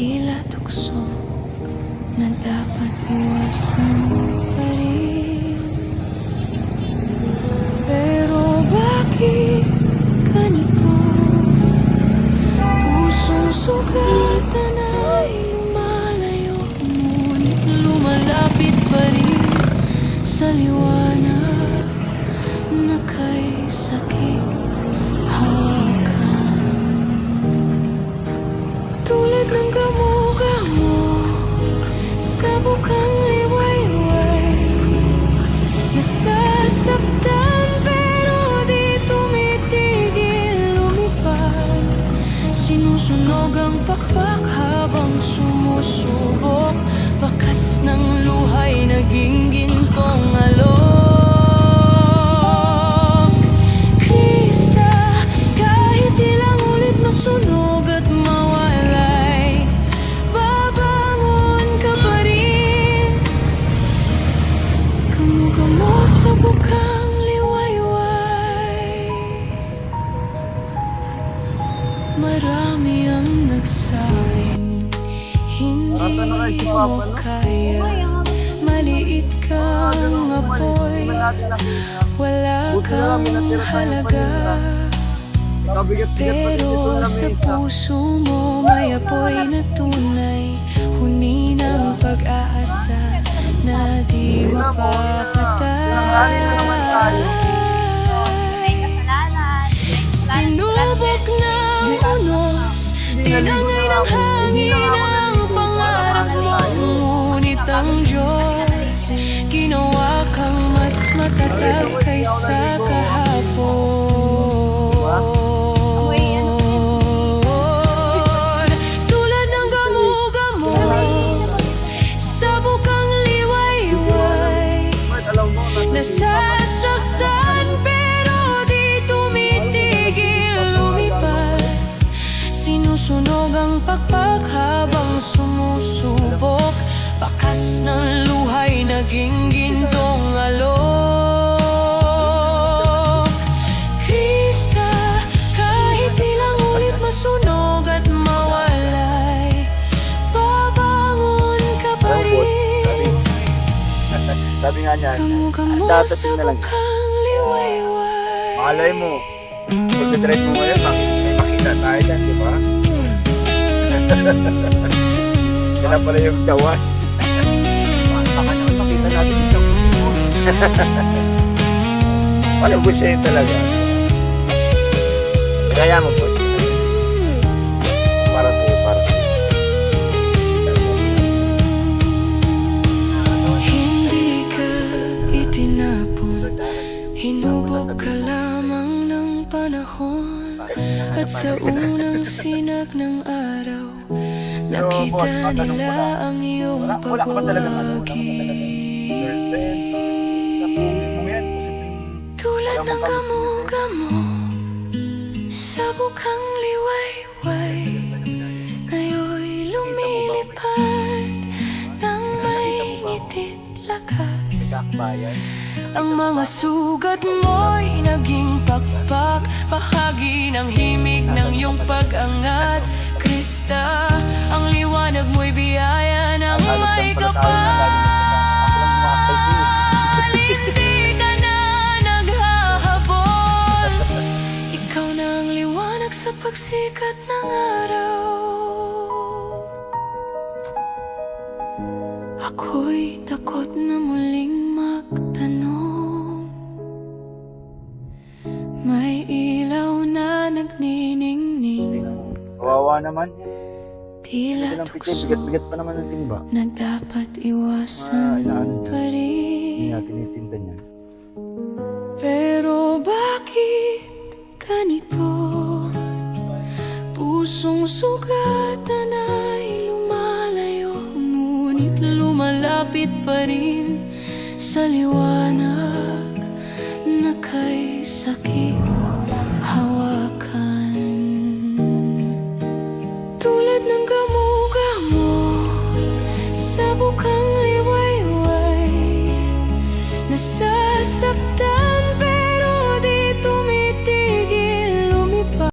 tila tukso na dapat iwasan pa rin. Pero bakit ganito? Pusong sugatan ay lumalayo, ngunit lumalapit pa rin sa liwanag na kay sakit hawakan. Tulad ng gamo-gamo sa bukang liwayway, nasasaktan pero di tumitigil lumipad. Sinusunog ang pakpak habang sumusubok, bakas ng luhay naging gintong alok. Krista, kahit ilang ulit masunog at mawalay, babangon ka pa rin. Gamo-gamo sa bukang liwayway. Marami ang nagsabing hindi mo kaya. Maliit kang apoy, wala kang halaga. Pero sa puso mo may apoy na tunay, huni ng pag-aasa na di mapapatay. Sinubok ng unos, tinangay ng hangin ang pangarap mo, ngunit ang Diyos ginawa kang mas matatag kaysa kahapon. Tulad ng gamo-gamo sa bukang liwayway, nasasaktan pero di tumitigil lumipad. Sinusunog ang pakpak habang sumusubok, bakas ng luhay naging gintong alok. Krista, kahit ilang ulit masunog at mawalay, babangon ka pa rin. Sabi nga niya, Gamo-gamo sa bukang liwayway. malay mo, sa pagdadrive mo ngayon, makita tayo dyan, di ba? Yan na pala yung dawan. Baka naman makita natin yung malubos siya yun talaga. Kaya mo po. Para sa'yo, para sa'yo. Hindi ka itinapon, hinubog ka lamang ng panahon. At sa unang sinag ng araw, nakita nila ang iyong pagwawagi. Tulad ng gamo-gamo sa bukang liwayway, ngayon'y lumilipad nang may ngitit lakas. Ang mga sugat mo'y naging pakpak, bahagi ng himig ng iyong pag-angat. Krista, ang liwanag mo'y biyaya ng may kapal. Hindi ka na naghahabol, ikaw na ang liwanag sa pagsikat ng araw. Ako'y takot na muling magtanong, may ilaw na nagniningning, Kawawa naman. tila Bigat, tukso bigat pa naman ang timba. na dapat iwasan pa Hindi rin. natin itinda niya. Pero bakit ganito? Pusong sugatan ay lumalayo, ngunit lumalapit pa rin sa liwanag na kay sakit